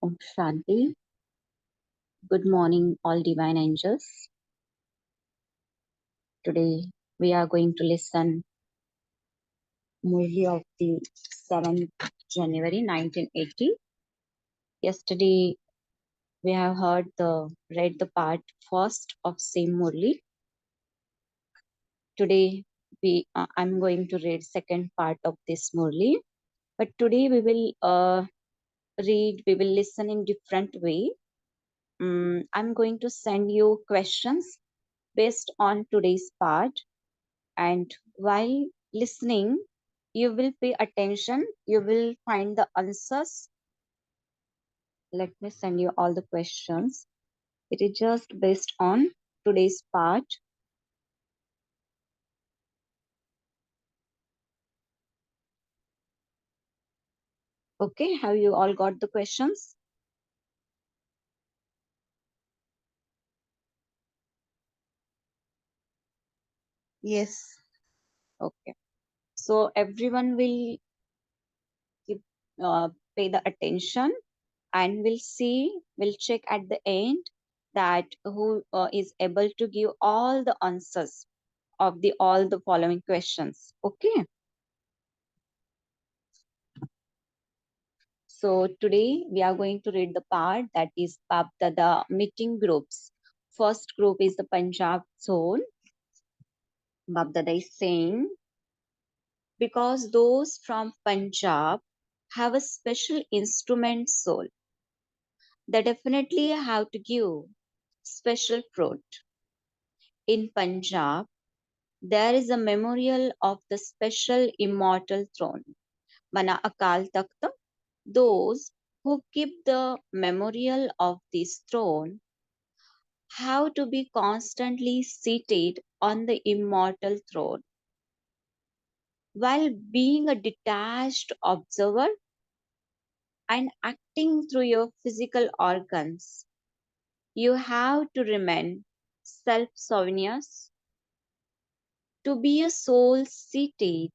Om Shanti. Good morning, all divine angels. Today we are going to listen Murli of the 7th January 1980. Yesterday we have read the part first of same Murli. Today I'm going to read second part of this Murli. But today we will listen in different way. I'm going to send you questions based on today's part, and while listening you will pay attention, you will find the answers. Let me send you all the questions. It is just based on today's part. Okay, have you all got the questions? Yes. Okay, so everyone will keep, pay the attention, and we'll check at the end that who is able to give all the answers of the all the following questions. Okay, so today we are going to read the part that is Bap Dada meeting groups. First group is the Punjab zone. Bap Dada is saying, because those from Punjab have a special instrument soul, they definitely have to give special fruit. In Punjab, there is a memorial of the special immortal throne, Mana Akal Takht. Those who keep the memorial of this throne have to be constantly seated on the immortal throne. While being a detached observer and acting through your physical organs, you have to remain self-sovereign. To be a soul seated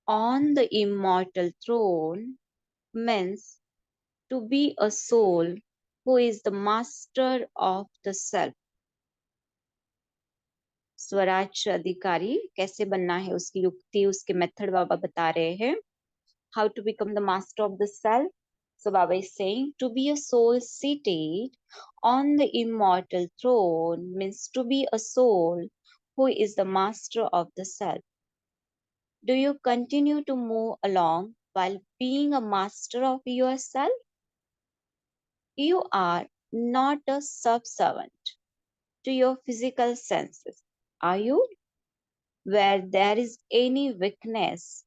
on the immortal throne means to be a soul who is the master of the self. Swaraj अधिकारी कैसे बनना है, उसकी युक्ति, उसके method बाबा बता रहे हैं. How to become the master of the self. So Baba is saying to be a soul seated on the immortal throne means to be a soul who is the master of the self. Do you continue to move along while being a master of yourself? You are not a subservient to your physical senses, are you? Where there is any weakness,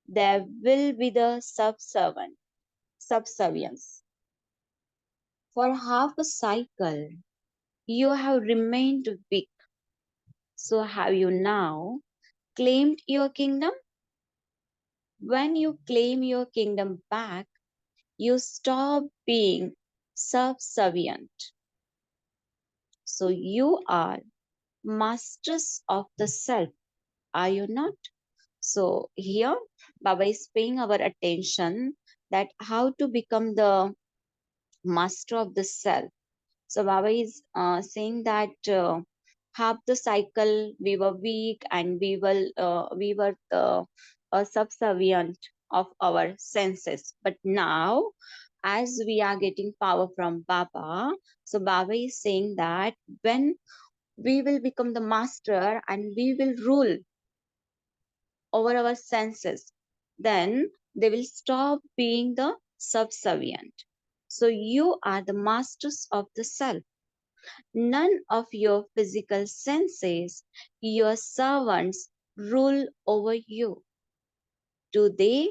there will be the subservience. For half a cycle, you have remained weak. So have you now claimed your kingdom? When you claim your kingdom back, you stop being subservient. So you are masters of the self, are you not? So here Baba is paying our attention that how to become the master of the self. So Baba is saying that half the cycle we were weak and we were subservient of our senses. But now, as we are getting power from Baba, so Baba is saying that when we will become the master and we will rule over our senses, then they will stop being the subservient. So you are the masters of the self. None of your physical senses, your servants, rule over you. Do they?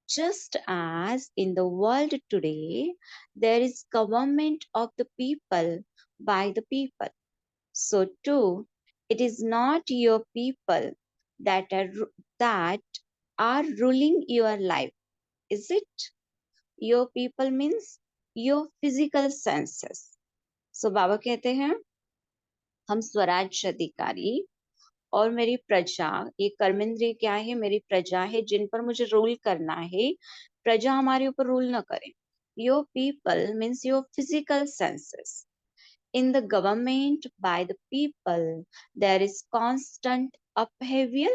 Just as in the world today, there is government of the people by the people. So too, it is not your people that that are ruling your life, is it? Your people means your physical senses. So बाबा कहते हैं हम स्वराज अधिकारी और मेरी प्रजा, ये कर्मेंद्रिय क्या है? मेरी प्रजा है जिन पर मुझे रूल करना है. प्रजा हमारे ऊपर रूल न करे. Your people means your physical senses. In the government by the people, there is constant upheaval,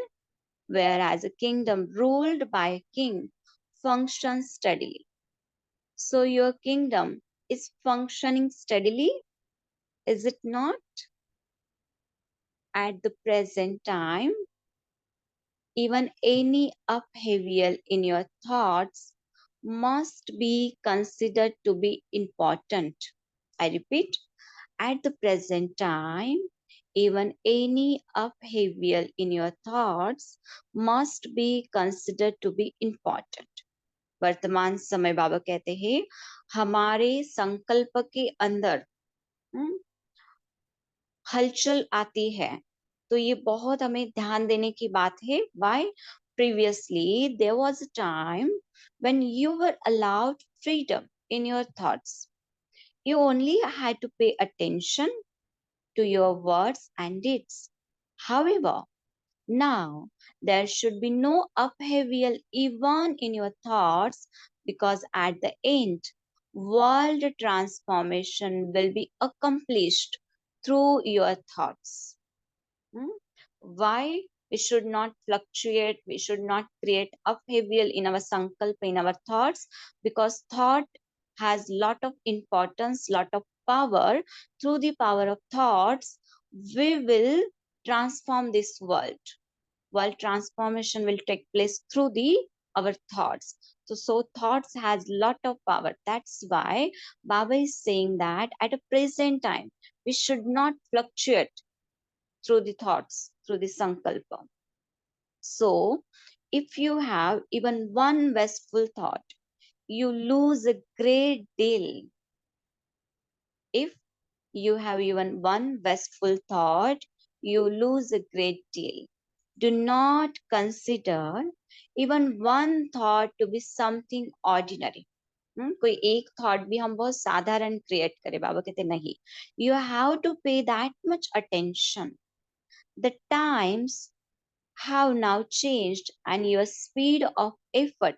whereas a kingdom ruled by a king functions steadily. So your kingdom is functioning steadily, is it not? At the present time, even any upheaval in your thoughts must be considered to be important. I repeat, at the present time, even any upheaval in your thoughts must be considered to be important. वर्तमान समय बाबा कहते हैं हमारे संकल्प के अंदर हलचल आती है, तो ये बहुत हमें ध्यान देने की बात है. Why? Previously, there was a time when you were allowed freedom in your thoughts. You only had to pay attention to your words and deeds. However, now there should be no upheaval even in your thoughts, because at the end, world transformation will be accomplished through your thoughts. Hmm? Why we should not fluctuate, we should not create upheaval in our sankalpa, in our thoughts, because thought has lot of importance, lot of power. Through the power of thoughts, we will transform this world. World transformation will take place through the our thoughts. So thoughts has lot of power. That's why Baba is saying that at a present time, we should not fluctuate through the thoughts, through the sankalpa. So, if you have even one wasteful thought, you lose a great deal. If you have even one wasteful thought, you lose a great deal. Do not consider even one thought to be something ordinary. कोई एक thought भी हम बहुत साधारण create करें, बाबा कहते नहीं. You have to pay that much attention. The times have now changed and your speed of effort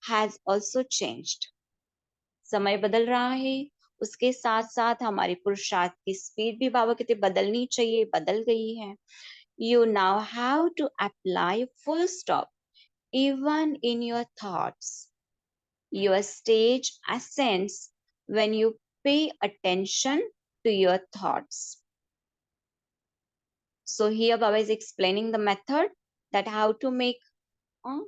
has also changed. समय बदल रहा है, उसके साथ साथ हमारे पुरुषार्थ की स्पीड भी बाबा कहते बदलनी चाहिए, बदल गई है. You now have to apply full stop even in your thoughts. Your stage ascends when you pay attention to your thoughts. So here Baba is explaining the method that how to make a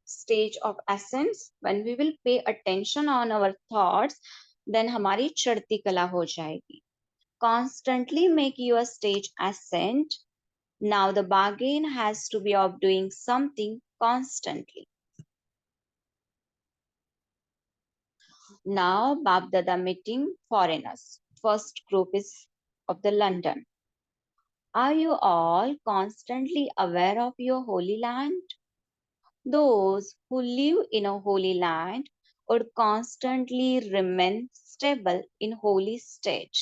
stage of ascents. When we will pay attention on our thoughts, then हमारी चढ़ती कला हो जाएगी. Constantly make your stage ascent. Now the bargain has to be of doing something constantly. Now Bab Dada meeting foreigners. First group is of the London. Are you all constantly aware of your holy land? Those who live in a holy land would constantly remain stable in holy state.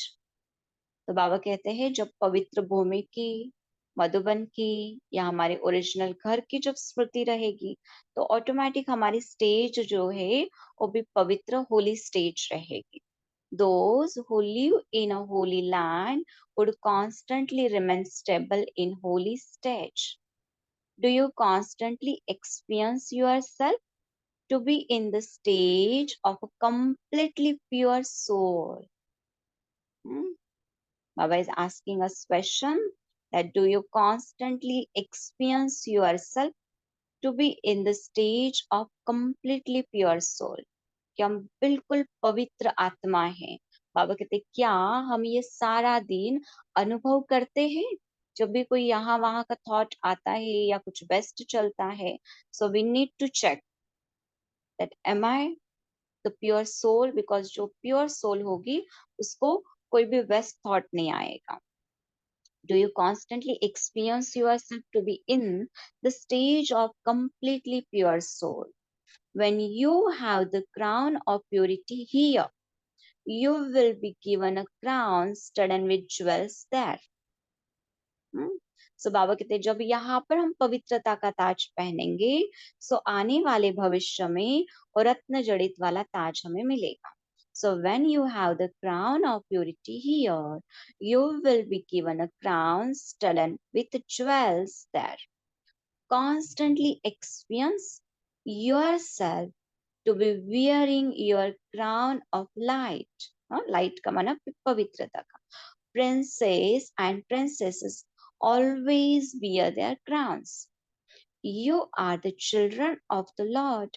तो बाबा कहते हैं जब पवित्र भूमि की, मधुबन की या हमारे original घर की जब स्मृति रहेगी, तो ऑटोमेटिक हमारी स्टेज जो है वो भी पवित्र होली स्टेज रहेगी. Those who live in a holy land would constantly remain stable in holy stage. Do you constantly experience yourself to be in the stage of a completely pure soul? Baba is asking us question that do you constantly experience yourself to be in the stage of completely pure soul? कि हम बिल्कुल पवित्र आत्मा हैं. बाबा कहते क्या हम ये सारा दिन अनुभव करते हैं? जब भी कोई यहाँ वहाँ का थॉट आता है या कुछ बेस्ट चलता है, so we need to check that am I the pure soul, because जो pure soul होगी उसको कोई भी west thought नहीं आएगा. Do you constantly experience yourself to be in the stage of completely pure soul? When you have the crown of purity here, you will be given a crown studded with jewels there. So बाबा कहते जब यहाँ पर हम पवित्रता का ताज पहनेंगे, सो आने वाले भविष्य में और रत्न जड़ित वाला ताज हमें मिलेगा. So when you have the crown of purity here, you will be given a crown studded with jewels there. Constantly experience yourself to be wearing your crown of light. Light का माना पवित्रता का. Princes and princesses always wear their crowns. You are the children of the Lord,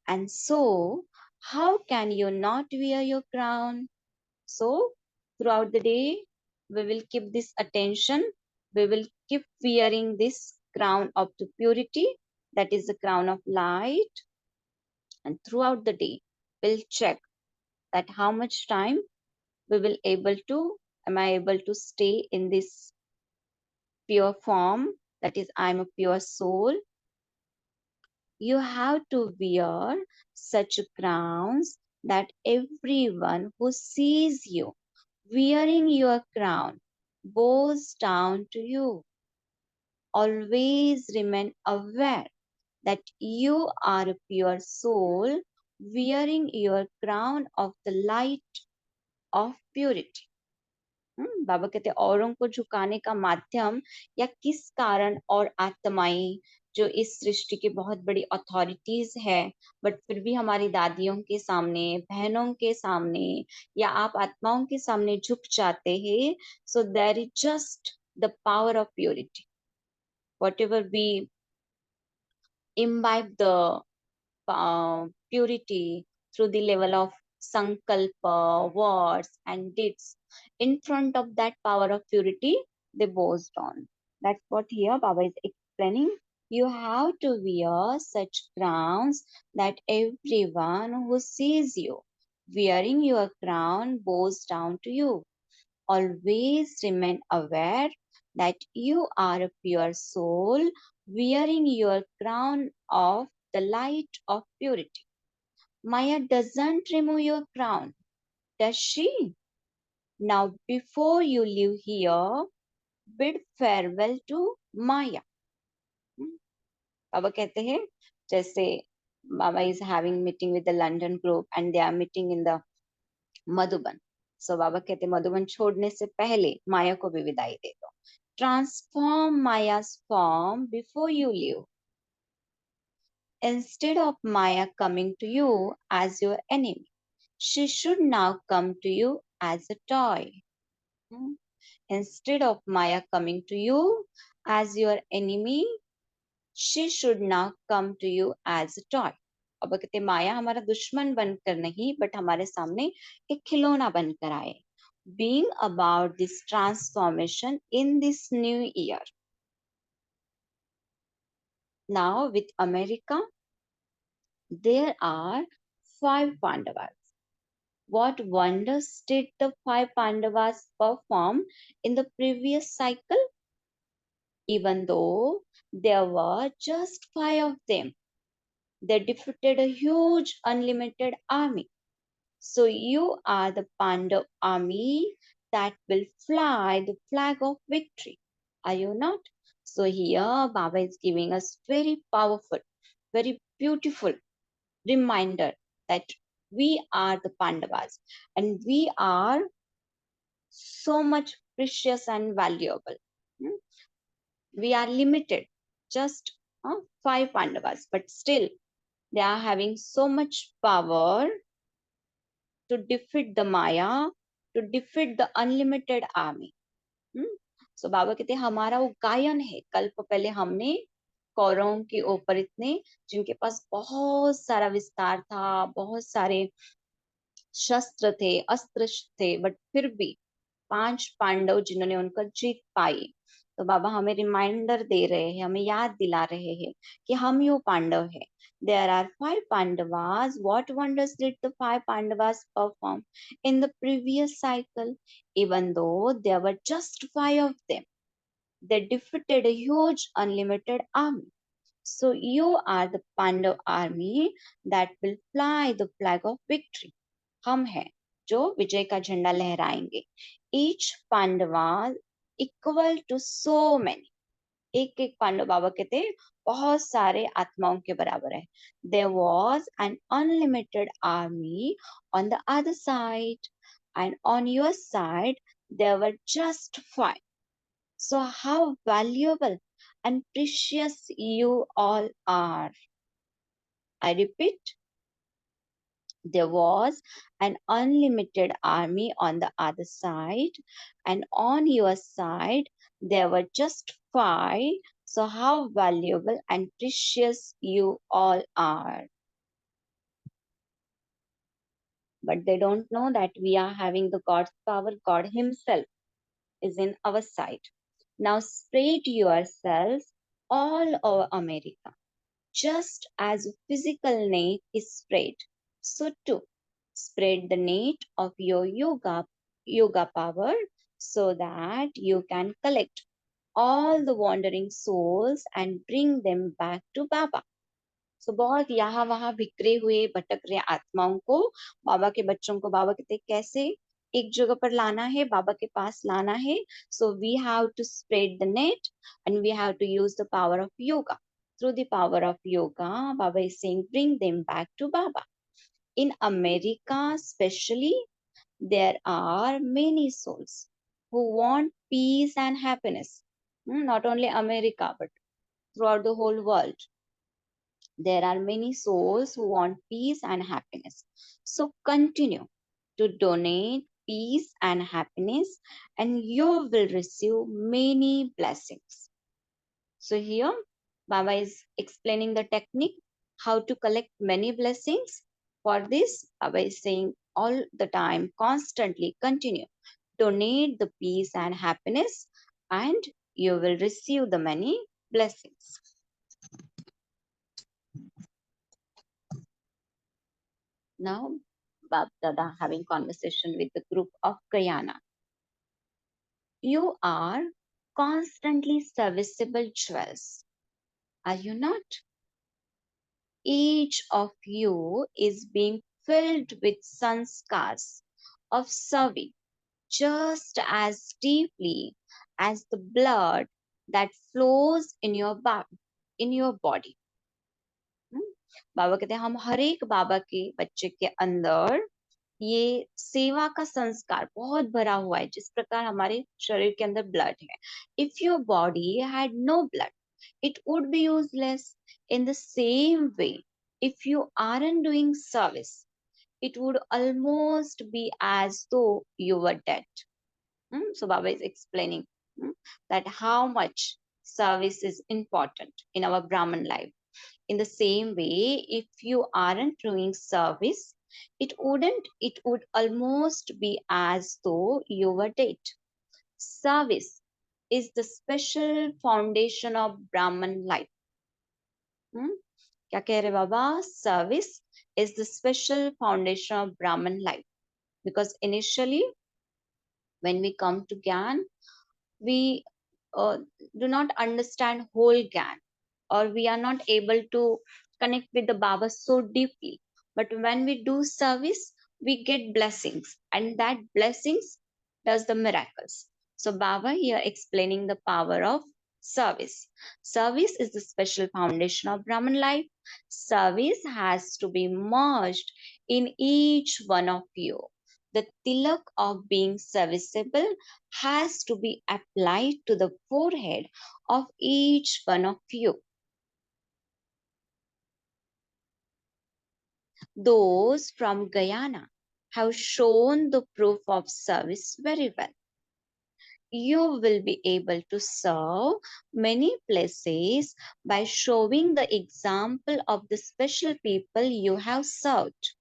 and so how can you not wear your crown? So, throughout the day, we will keep this attention. We will keep wearing this crown of the purity, that is the crown of light. And throughout the day, we'll check that how much time we will able to, am I able to stay in this pure form, that is, I'm a pure soul. You have to wear such crowns that everyone who sees you wearing your crown bows down to you. Always remain aware that you are a pure soul wearing your crown of the light of purity. बाबा कहते हैं औरों को झुकाने का माध्यम या किस कारण और आत्माएं जो इस सृष्टि की बहुत बड़ी अथॉरिटीज है बट फिर भी हमारी दादियों के सामने बहनों के सामने या आप आत्माओं के सामने झुक जाते हैं so there is just the power of purity whatever we imbibe the purity through the level of sankalpa, words, and deeds. In front of that power of purity, they boast on. That's what here Baba is explaining. You have to wear such crowns that everyone who sees you wearing your crown bows down to you. Always remain aware that you are a pure soul wearing your crown of the light of purity. Maya doesn't remove your crown, does she? Now, before you leave here, bid farewell to Maya. बाबा कहते हैं जैसे Baba is having meeting with the London group and they are meeting in the Madhuban. So बाबा कहते मधुबन छोड़ने से पहले माया को भी विदाई दे दो. Transform Maya's form before you leave. Instead of Maya coming to you as your enemy, she should now come to you as a toy. Hmm? Instead of Maya coming to you as your enemy, she should now come to you as a toy. अब कहते माया हमारा दुश्मन बनकर नहीं but हमारे सामने एक खिलौना बनकर आए. Being about this transformation in this new year. Now with America, there are 5 Pandavas. What wonders did the 5 Pandavas perform in the previous cycle? Even though there were just 5 of them, they defeated a huge unlimited army. So you are the Pandav army that will fly the flag of victory. Are you not? So here Baba is giving us very powerful, very beautiful reminder that we are the Pandavas and we are so much precious and valuable. Hmm? We are limited, just 5 Pandavas, but still they are having so much power to defeat the Maya, to defeat the unlimited army. सो बाबा कहते हैं हमारा वो गायन है. कल्प पहले हमने कौरवों के ऊपर इतने जिनके पास बहुत सारा विस्तार था, बहुत सारे शस्त्र थे, अस्त्र थे, बट फिर भी 5 पांडव जिन्होंने उनका जीत पाई. तो बाबा हमें रिमाइंडर दे रहे हैं, हमें याद दिला रहे हैं कि हम यो पांडव है. There are 5 Pandavas. What wonders did the 5 Pandavas perform in the previous cycle? Even though there were just 5 of them, they defeated a huge unlimited army. So you are the Pandav army that will fly the flag of victory. हम हैं जो विजय का झंडा लहराएंगे. Each Pandava equal to so many. एक एक पांडव बाबा कहते बहुत सारे आत्माओं के बराबर है. There was an unlimited army on the other side, and on your side there were just five. So how valuable and precious you all are. I repeat, there was an unlimited army on the other side, and on your side there were just five. So, how valuable and precious you all are. But they don't know that we are having the God's power. God Himself is in our side. Now, spread yourselves all over America. Just as a physical net is spread, so too spread the net of your yoga power so that you can collect all the wandering souls and bring them back to Baba. So बहुत यहाँ वहाँ बिखरे हुए भटक रहे आत्माओं को बाबा के बच्चों को बाबा कहते हैं, कैसे एक जगह पर लाना है, बाबा के पास लाना है. So we have to spread the net and we have to use the power of yoga. Through the power of yoga, Baba is saying, bring them back to Baba. In America, especially, there are many souls who want peace and happiness. Not only America, but throughout the whole world. There are many souls who want peace and happiness. So continue to donate peace and happiness, and you will receive many blessings. So here, Baba is explaining the technique how to collect many blessings. For this, Baba is saying all the time, constantly continue. Donate the peace and happiness, and you will receive the many blessings. Now, Bab Dada having conversation with the group of Guyana. You are constantly serviceable jewels, are you not? Each of you is being filled with sanskars of serving just as deeply as the blood that flows in your body. बाबा कहते हैं हम हर एक बाबा के बच्चे के अंदर ये सेवा का संस्कार बहुत भरा हुआ है, जिस प्रकार हमारे शरीर के अंदर ब्लड है. If your body had no blood, it would be useless. In the same way, if you aren't doing service, it would almost be as though you were dead. So Baba is explaining that how much service is important in our Brahman life. In the same way, if you aren't doing service, it would almost be as though you were dead. Service is the special foundation of Brahman life. क्या कह रहे बाबा? Service is the special foundation of Brahman life. Because initially, when we come to Gyan, we do not understand whole Gyan, or we are not able to connect with the Baba so deeply. But when we do service, we get blessings, and that blessings does the miracles. So Baba here explaining the power of service. Service is the special foundation of Brahman life. Service has to be merged in each one of you. The tilak of being serviceable has to be applied to the forehead of each one of you. Those from Guyana have shown the proof of service very well. You will be able to serve many places by showing the example of the special people you have served.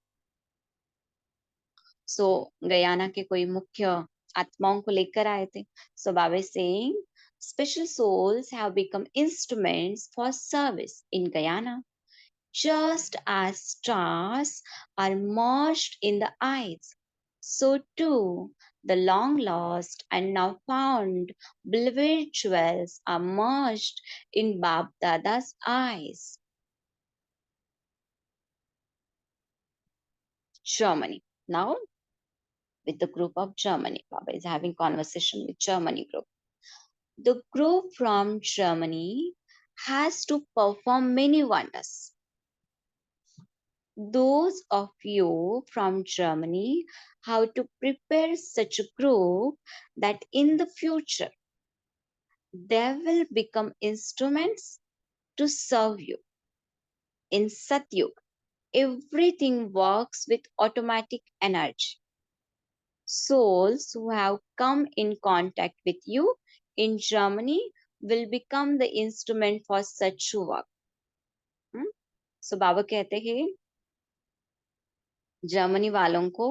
So, Guyana के कोई मुख्य आत्माओं को लेकर आए थे. So, Baba is saying, special souls have become instruments for service in Guyana. Just as stars are merged in the eyes, so too the long lost and now found beloved jewels are merged in Bab Dada's eyes. Germany. Now, with the group of Germany, Baba is having conversation with Germany group. The group from Germany has to perform many wonders. Those of you from Germany have to prepare such a group that in the future they will become instruments to serve you. In Satyug, everything works with automatic energy. Souls who have come in contact with you in Germany will become the instrument for such work. So बाबा कहते हैं Germany वालों को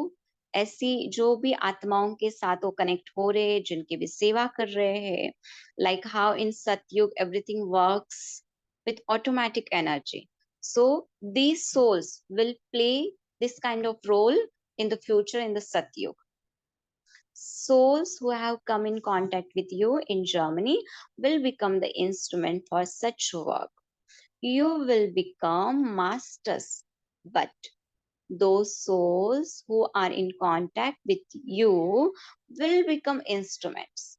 ऐसी जो भी आत्माओं के साथ वो कनेक्ट हो रहे हैं, जिनकी भी सेवा कर रहे हैं, लाइक हाउ इन सतयुग everything works with automatic energy. So these souls will play this kind of role in the future in the Satyug. Souls who have come in contact with you in Germany will become the instrument for such work. You will become masters, but those souls who are in contact with you will become instruments.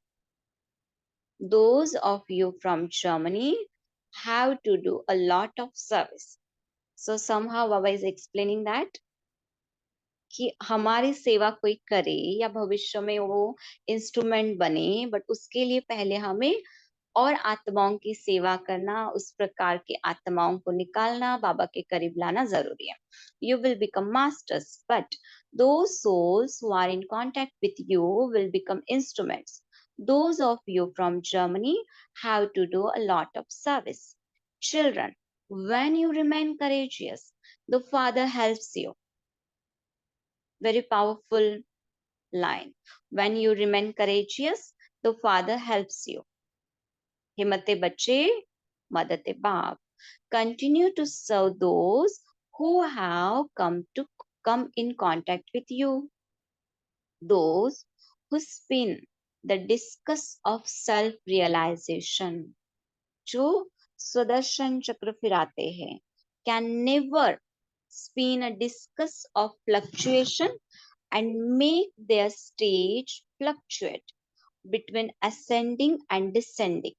Those of you from Germany have to do a lot of service. So somehow Baba is explaining that कि हमारी सेवा कोई करे या भविष्य में वो instrument बने, बट उसके लिए पहले हमें और आत्माओं की सेवा करना, उस प्रकार के आत्माओं को निकालना, बाबा के करीब लाना जरूरी है. You will become masters, but those souls who are in contact with you will become instruments. Those of you from Germany have to do a lot of service. Children, when you remain courageous, the Father helps you. Very powerful line. When you remain courageous, the Father helps you. Himmate bache, madate baap. Continue to serve those who have come in contact with you. Those who spin the discus of self-realization. जो सुदर्शन चक्र फिराते हैं, can never spin a discus of fluctuation and make their stage fluctuate between ascending and descending.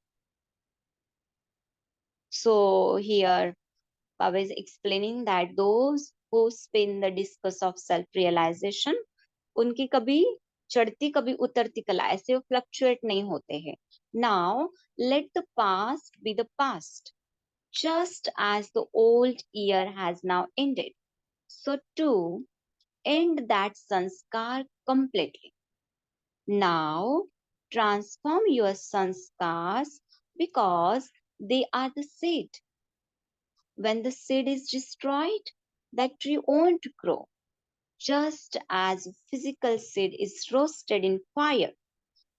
So here Baba is explaining that those who spin the discus of self-realization, उनकी कभी चढ़ती कभी उतरती कला, ऐसे वो फ्लक्चुएट नहीं होते हैं. Now let the past be the past, just as the old year has now ended. So too end that sanskar completely. Now transform your sanskars because they are the seed. When the seed is destroyed, that tree won't grow. Just as physical seed is roasted in fire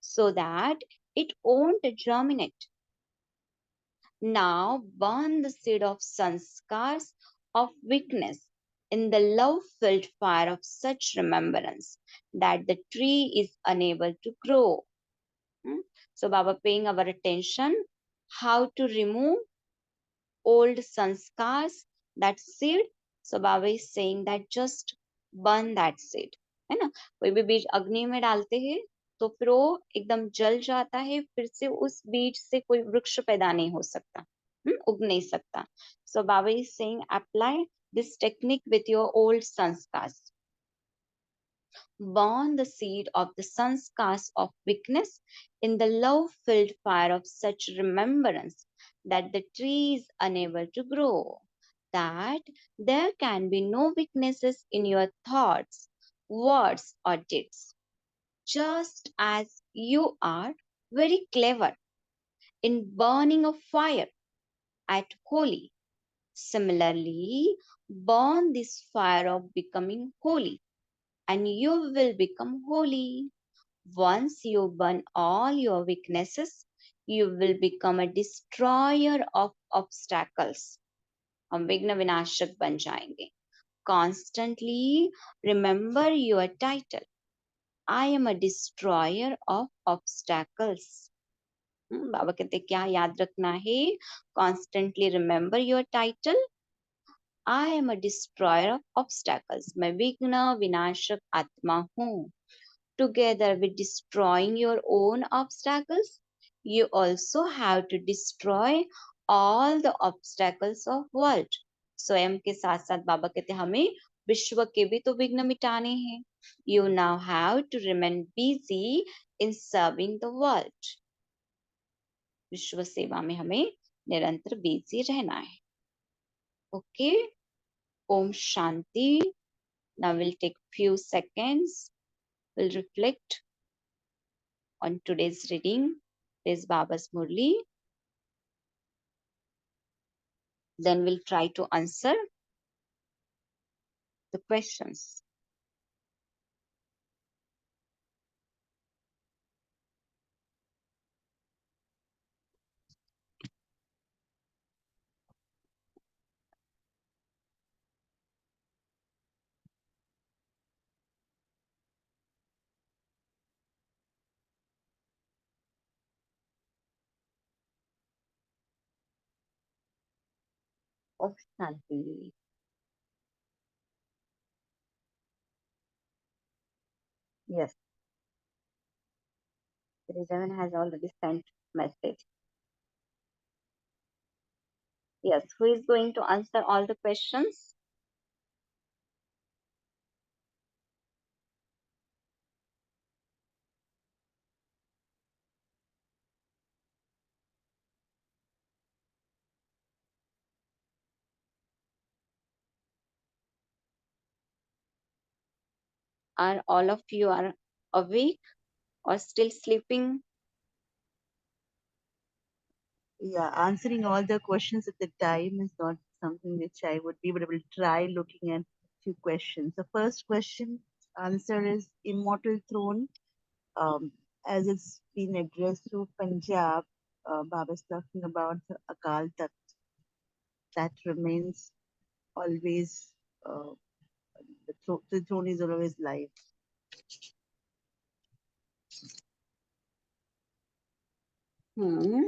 so that it won't germinate. Now burn the seed of sanskars of weakness in the love-filled fire of such remembrance that the tree is unable to grow. So Baba paying our attention how to remove old sanskars, that seed. So Baba is saying that just burn that seed. है ना, कोई भी बीज अग्नि में डालते हैं तो फिर वो एकदम जल जाता है, फिर से उस बीज से कोई वृक्ष पैदा नहीं हो सकता, उग नहीं सकता. So Baba is saying apply this technique with your old sanskars. Burn the seed of the sanskars of weakness in the love-filled fire of such remembrance that the tree is unable to grow, that there can be no weaknesses in your thoughts, words, or deeds. Just as you are very clever in burning a fire at Holi, similarly, burn this fire of becoming holy, and you will become holy. Once you burn all your weaknesses, you will become a destroyer of obstacles. हम विघ्न विनाशक बन जाएंगे. Constantly remember your title. I am a destroyer of obstacles. बाबा कहते क्या याद रखना है? Constantly remember your title. I am a destroyer of obstacles. मैं विघ्न विनाशक आत्मा हूँ. Together with destroying your own obstacles, you also have to destroy all the obstacles of world. स्वयं के साथ साथ बाबा कहते हैं हमें विश्व के भी तो विघ्न मिटाने हैं. You now have to remain busy in serving the world. विश्व सेवा में हमें निरंतर बिजी रहना है. Okay, Om Shanti. Now we'll take few seconds. We'll reflect on today's reading. This Baba's Murli. Then we'll try to answer the questions. Of Shanti. Yes, Rajavan has already sent message. Yes, who is going to answer all the questions? Are all of you are awake or still sleeping? Yeah, answering all the questions at the time is not something which I would be, but I will try looking at few questions. The first question answer is immortal throne. As it's been addressed through Punjab, Baba's talking about the Akal Takht that remains always, uh, the throne is always live. Hmm.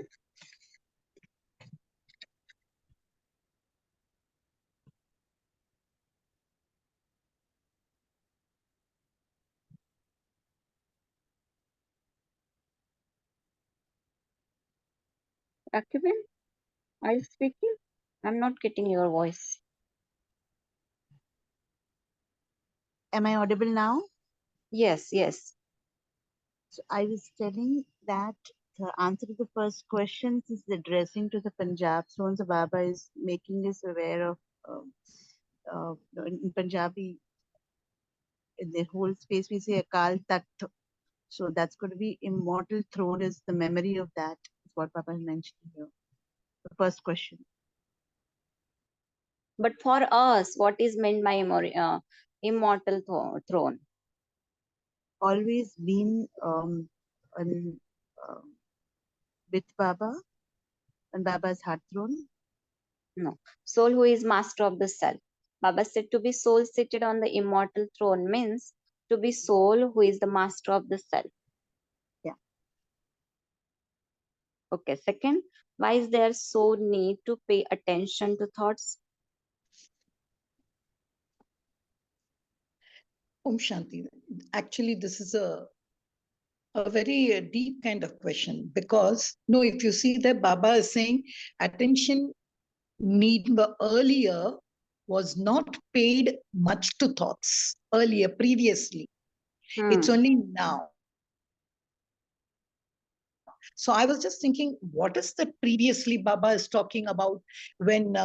Akiban, are you speaking? I'm not getting your voice. Am I audible now? Yes, yes. So I was telling that the answer to the first question is addressing to the Punjab. So the Baba is making us aware of in Punjabi, in the whole space we say Akal Takht. So that's going to be immortal throne is the memory of that, is what Baba is mentioning here. The first question. But for us, what is meant by immortal throne? Always been on, with Baba, on Baba's heart throne. No. Soul who is master of the self. Baba said to be soul seated on the immortal throne means to be soul who is the master of the self. Yeah. Okay. Second, why is there so need to pay attention to thoughts? Om Shanti. Actually, this is a very deep kind of question because, no, if you see that Baba is saying attention need earlier was not paid much to thoughts earlier, previously. It's only now. So I was just thinking, what is that previously Baba is talking about when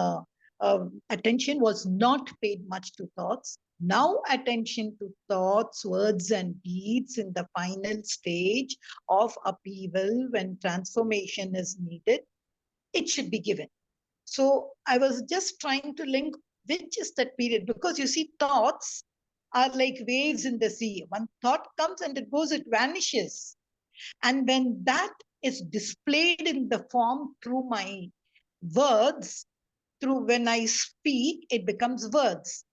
attention was not paid much to thoughts? Now attention to thoughts, words, and deeds in the final stage of upheaval when transformation is needed, it should be given. So I was just trying to link which is that period, because you see, thoughts are like waves in the sea. One thought comes and it goes, it vanishes. And when that is displayed in the form through my words, through when I speak, it becomes words.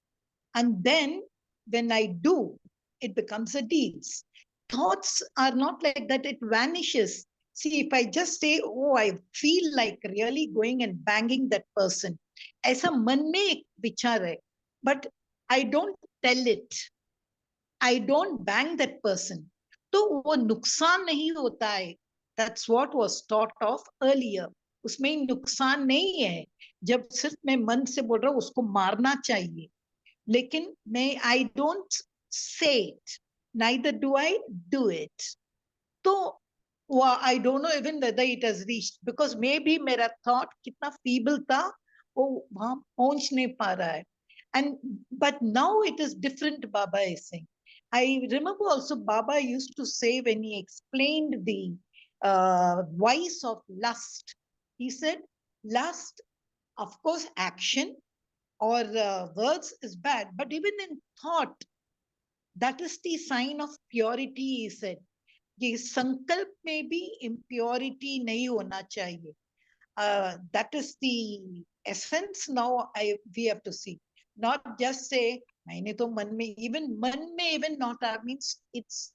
And then when I do, it becomes a deeds. Thoughts are not like that, it vanishes. See, if I just say, oh, I feel like really going and banging that person, ऐसा मन में एक विचार है, but I don't tell it. I don't bang that person. तो वो नुकसान नहीं होता है That's what was taught of earlier. उसमें नुकसान नहीं है जब सिर्फ मैं मन से बोल रहा हूँ उसको मारना चाहिए, लेकिन मैं I don't say it, neither do I do it. तो I don't know even whether it has reached, because maybe मेरा thought कितना feeble था वो वहां पहुंच नहीं पा रहा है. And but now it is different, Baba is saying. I remember also Baba used to say when he explained the voice of lust, he said, lust, of course, action or words is bad, but even in thought, that is the sign of purity, he said. ये संकल्प में भी impurity नहीं होना चाहिए. That is the essence. Now we have to see, not just say मैंने तो मन में even not have means it's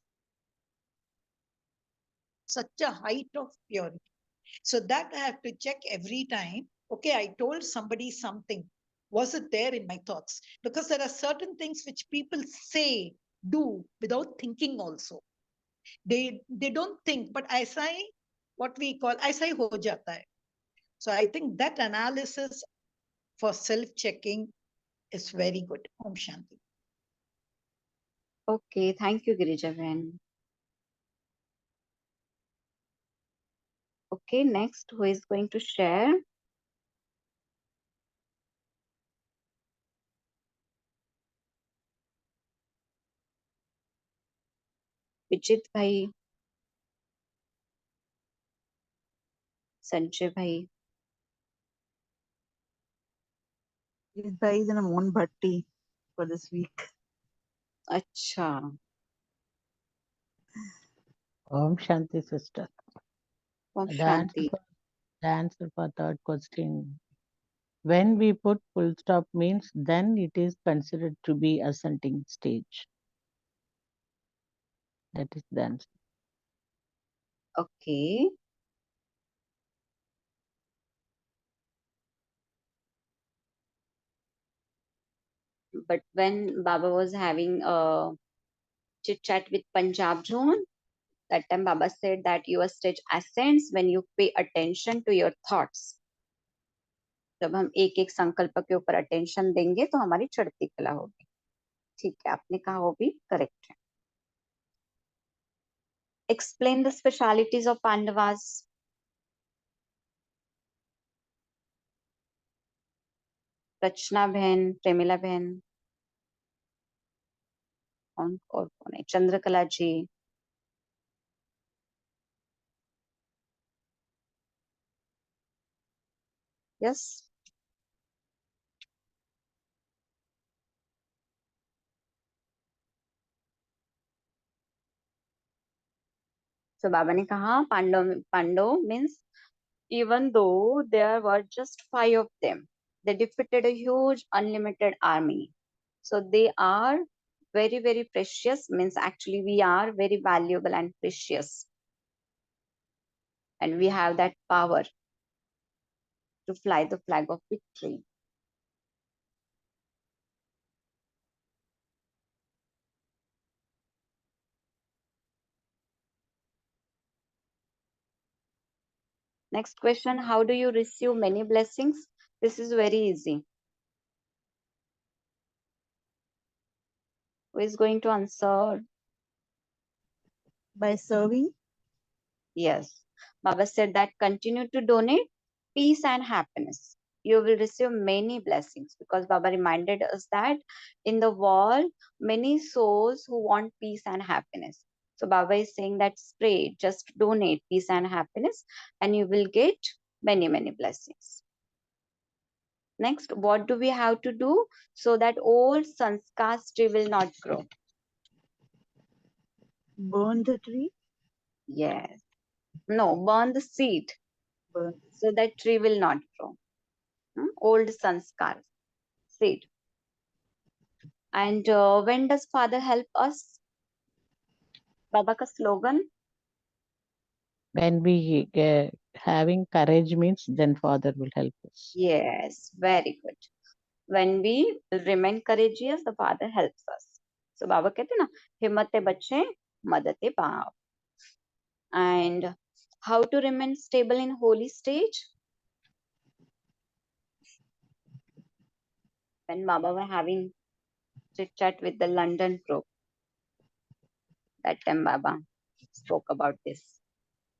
such a height of purity. So that I have to check every time. Okay, I told somebody something. Was it there in my thoughts? Because there are certain things which people say, do without thinking also. They don't think, but ऐसा ही what we call ऐसा ही हो जाता है. So I think that analysis for self-checking is very good. Om Shanti. Okay, thank you, Girijavan. Okay, next, who is going to share? Vijit bhai, Sanjay bhai. This guy is in a Mon Bhatti for this week. Acha, Om Shanti, sister. Om The answer Shanti. for, the answer for third question. When we put full stop means then it is considered to be ascending stage. That is the answer. Okay. But when Baba was having a chit chat with Punjab zone, that time Baba said that your stage ascends when you pay attention to your thoughts. जब हम एक एक संकल्प के ऊपर attention देंगे तो हमारी चढ़ती कला होगी. ठीक है, आपने कहा वो भी करेक्ट है. Explain the specialities of Pandavas. रचना बहन, प्रेमिला बहन, और कौन है? चंद्रकला जी. यस. तो बाबा ने कहा Pandava means even though there were just 5 of them, they defeated a huge unlimited army. So they are very, very precious, means actually we are very valuable and precious. And we have that power to fly the flag of victory. Next question, how do you receive many blessings? This is very easy. Who is going to answer? By serving. Yes. Baba said that continue to donate peace and happiness. You will receive many blessings, because Baba reminded us that in the world, many souls who want peace and happiness. So Baba is saying that pray, just donate peace and happiness, and you will get many, many blessings. Next, what do we have to do so that old sanskars tree will not grow? Burn the tree. Yes. No, burn the seed Burn. so that tree will not grow. Old sanskars, seed. And when does Father help us? Baba ka slogan? When we having courage means then Father will help us. Yes, very good. When we remain courageous, the Father helps us. So Baba कहते ना, हिम्मते बच्चे मदते बाप. And How to remain stable in holy stage? When Baba were having chit chat with the London group, that time Baba spoke about this.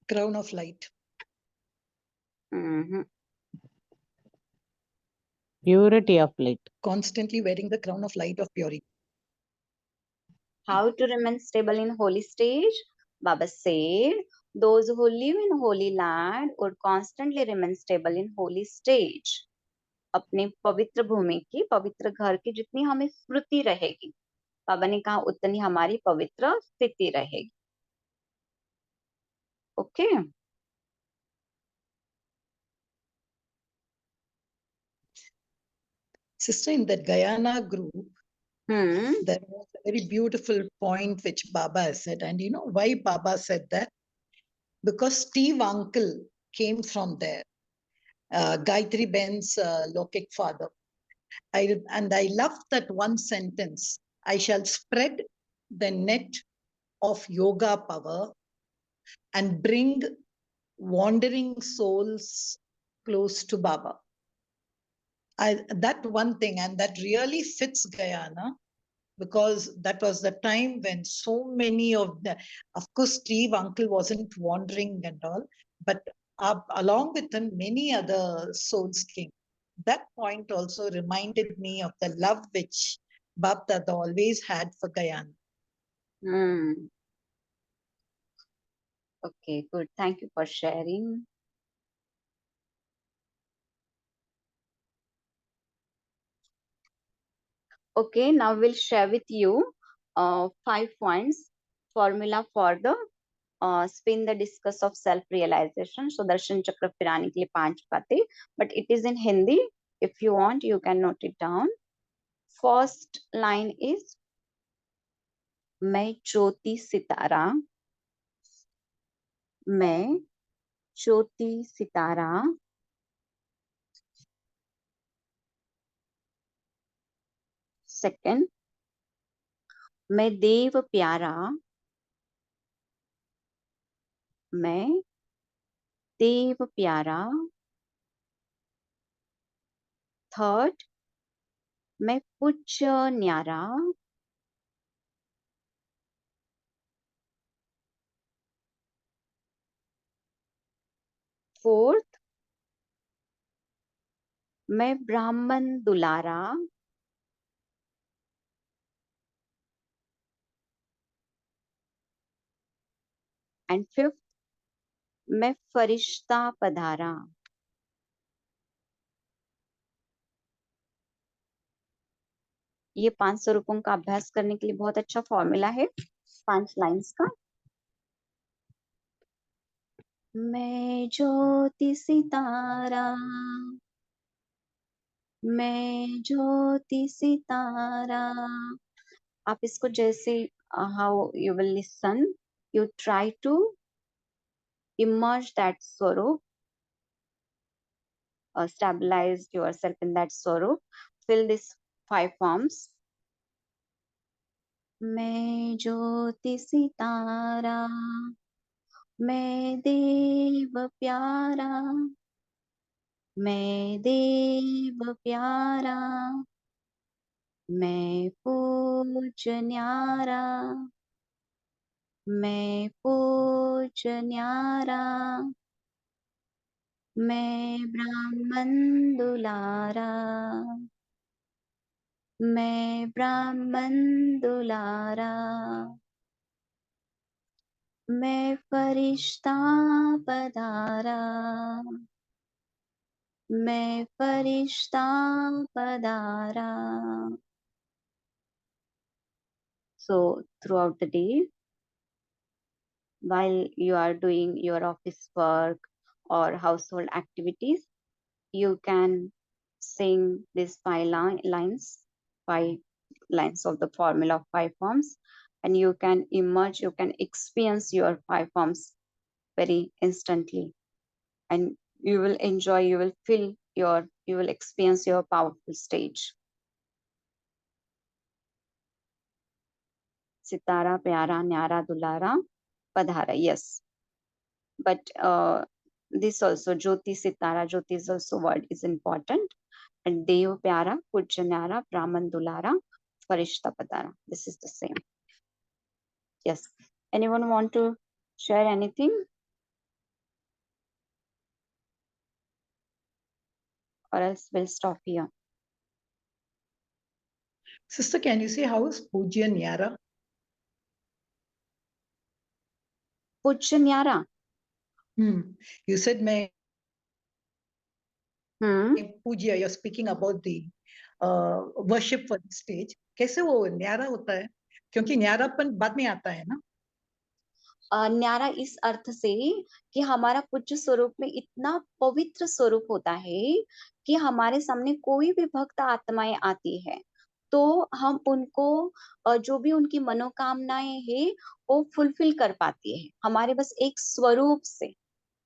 Crown of light. Mhm. Purity of light. Constantly wearing the crown of light of purity. How to remain stable in holy stage? Baba said, those who live in holy land would constantly remain stable in holy stage. अपनी पवित्र भूमि की, पवित्र घर की जितनी हमें स्मृति रहेगी, बाबा ने कहा उतनी हमारी पवित्र स्थिति रहेगी. Okay. Sister, in that Guyana group, there was a very beautiful point which Baba has said. And you know why Baba said that? Because Steve uncle came from there. Gayatri Ben's Lokik father. And I love that one sentence. I shall spread the net of yoga power and bring wandering souls close to Baba. That one thing, and that really fits Guyana, because that was the time when so many of course, Steve uncle wasn't wandering and all, but along with him, many other souls came. That point also reminded me of the love which Bab Dada always had for Guyana. Okay, good. Thank you for sharing. Okay, now we'll share with you 5 points formula for the spin the discus of self realization. So darshan chakra फिराने के लिए 5 बातें, but it is in Hindi. If you want, you can note it down. First line is मैं ज्योति सितारा, मैं ज्योति सितारा. Second, मैं देव प्यारा, मैं देव प्यारा. Third, मैं पूज्य न्यारा, फोर्थ, मैं ब्राह्मण दुलारा, एंड फिफ्थ, मैं फरिश्ता पधारा. ये 5 स्वरूपों का अभ्यास करने के लिए बहुत अच्छा फॉर्मूला है 5 लाइंस का. मैं ज्योति सितारा, मैं ज्योति सितारा. आप इसको जैसे how you will listen, you try to immerse that sorrow, stabilize yourself in that sorrow. Fill these 5 forms. मैं ज्योति सितारा, मैं देव प्यारा, मैं देव प्यारा, मैं पूज्य न्यारा, मैं पूज्य न्यारा, मैं ब्राह्मण दुलारा, मैं ब्राह्मण दुलारा, मैं फरिश्ता पधारा, मैं फरिश्ता पधारा. So throughout the day, while you are doing your office work or household activities, you can sing these 5 lines of the formula of 5 forms, and you can immerse, you can experience your 5 forms very instantly, and you will enjoy, you will feel you will experience your powerful stage. Sitara, Pyara, Nyara, Dulara, Padhara. Yes. but this also Jyoti Sitara, Jyoti is also word is important. And Dev Pyara, Pujya Nyara, Brahman Dulara, Farishta Padara. This is the same. Yes. Anyone want to share anything? Or else we'll stop here. Sister, can you say how is Pujya Nyara? Pujya Nyara. You said मैं Hmm. पूज्य, you're speaking about the worship for the stage. कैसे वो न्यारा होता है? क्योंकि न्यारापन बाद में आता है ना? न्यारा इस अर्थ से कि हमारा पूज्य स्वरूप में इतना पवित्र स्वरूप होता है कि हमारे सामने कोई भी भक्त आत्माएं आती है तो हम उनको जो भी उनकी मनोकामनाएं है वो फुलफिल कर पाती है हमारे बस एक स्वरूप से।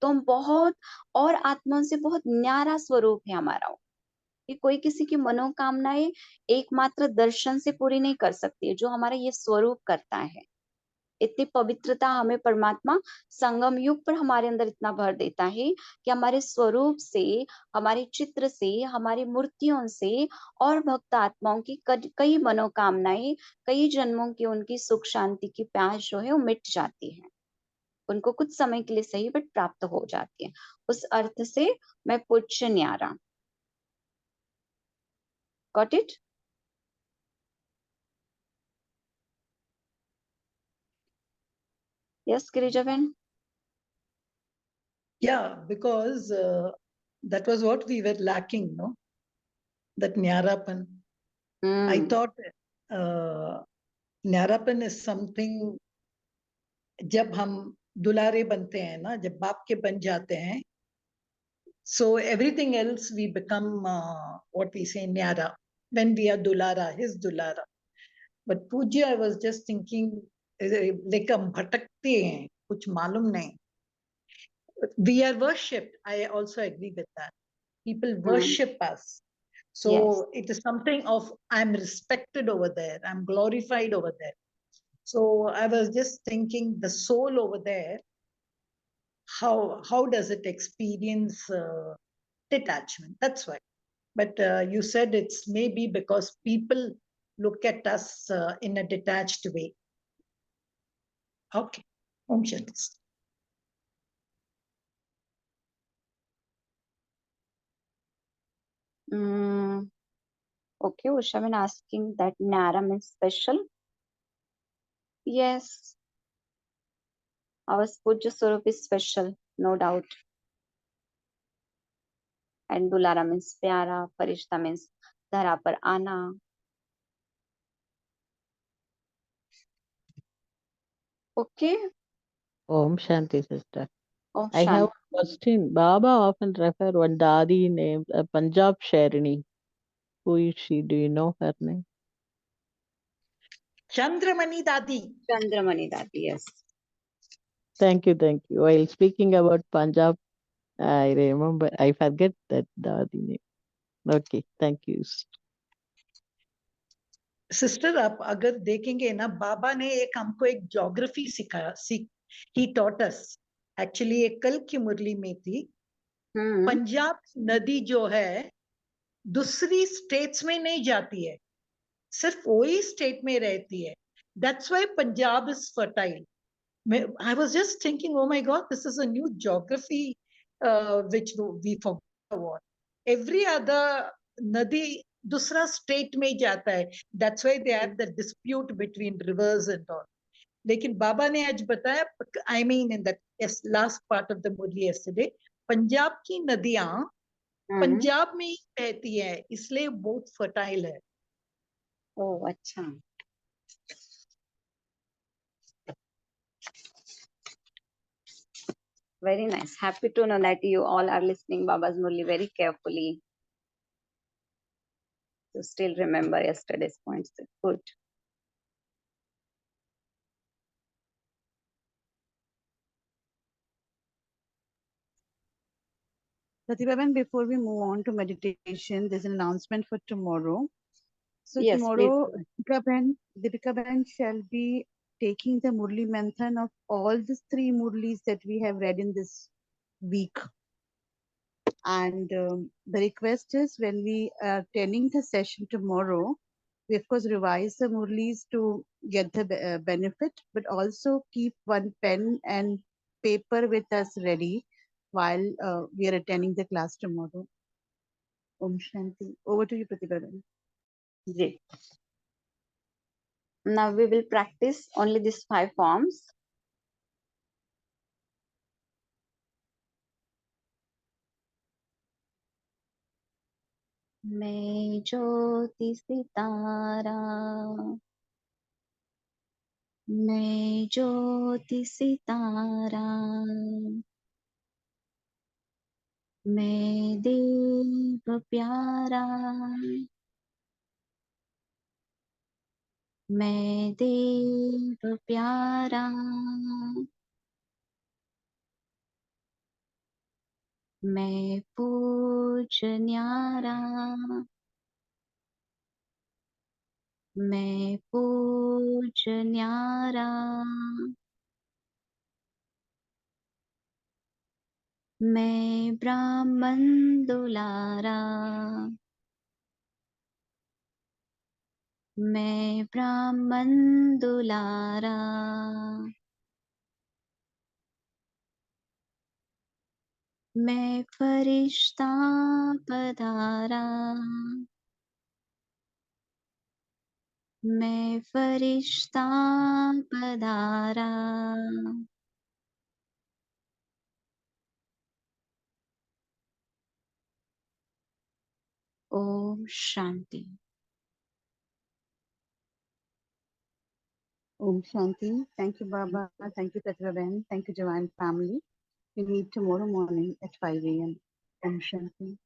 तो हम बहुत और आत्माओं से बहुत न्यारा स्वरूप है हमारा वो, कि कोई किसी की मनोकामनाएं एकमात्र दर्शन से पूरी नहीं कर सकती है, जो हमारा ये स्वरूप करता है। इतनी पवित्रता हमें परमात्मा संगम युग पर हमारे अंदर इतना भर देता है कि हमारे स्वरूप से, हमारे चित्र से, हमारी मूर्तियों से और भक्त आत्माओं की कई मनोकामनाएं, कई जन्मों की उनकी सुख शांति की प्यास जो है वो मिट जाती है। उनको कुछ समय के लिए सही बट प्राप्त हो जाती है। उस अर्थ से मैं पुच्छ न्यारा। Got it? Yes Girijaben? Yeah, because that was what we were lacking, no? That Nyarapan. I thought Nyarapan is something, जब हम दुलारे बनते हैं ना, जब बाप के बन जाते हैं, so everything else we become what we say Nyara. When we are Dulara, his Dulara. But Pujya, I was just thinking, like हम भटकते हैं, कुछ मालूम नहीं. We are worshipped. I also agree with that. People worship us. So yes. it is something of I'm respected over there. I'm glorified over there. So I was just thinking the soul over there, how does it experience detachment? That's why. But you said it's maybe because people look at us in a detached way. Okay. Om Shanti. Okay, Ushavan asking that Nara means special. Yes, our Pujya Swarup is special, no doubt. And Dulara means Pyara, Farishta means Dhara par Ana. Okay. Om Shanti, sister. Om I have Shanti. a question. Baba often refer one Dadi named Punjab Sharini. Who is she? Do you know her name? Chandramani Dadi. Chandramani Dadi, yes. Thank you, thank you. While speaking about Punjab, I forget that Dadi name. Okay, thank you. Sister आप अगर देखेंगे ना, बाबा ने एक हमको एक geography सिखाया, he taught us. Actually एक कल की मुरली में थी, पंजाब नदी जो है दूसरी स्टेट्स में नहीं जाती है, सिर्फ वही स्टेट में रहती है। That's why Punjab is fertile. I was just thinking, oh my God, this is a new geography which we forgot about. Every other nadi दूसरा स्टेट में जाता है, that's why they have the dispute between rivers and all. लेकिन बाबा ने आज बताया, I mean in that last part of the Murli yesterday, Punjab की नदियां पंजाब में ही बहती है, इसलिए बहुत फर्टाइल है। ओह अच्छा। Very nice. Happy to know that you all are listening Baba's Murli very carefully. To still remember yesterday's points. Good. Pratibhaban, before we move on to meditation, there's an announcement for tomorrow. So Yes, tomorrow, please. Deepika Ben shall be taking the Murli Manthan of all the three Murlis that we have read in this week. And the request is when we are attending the session tomorrow, we of course revise the Murlis to get the benefit, but also keep one pen and paper with us ready while we are attending the class tomorrow. Om Shanti. Over to you, Pratibha. Great. Now we will practice only these 5 forms. मैं ज्योति सितारा, मैं ज्योति सितारा, मैं देव प्यारा, मैं देव प्यारा, मैं पूज न्यारा, मैं पूज न्यारा, मैं ब्राह्मण दुलारा, मैं ब्राह्मण दुलारा, मैं फरिश्ता पधारा, मैं फरिश्ता पधारा, Om Shanti. Om Shanti. Thank you, Baba. Thank you, Pratibha Ben. Thank you, Divine Family. We meet tomorrow morning at 5 a.m. Om Shanti.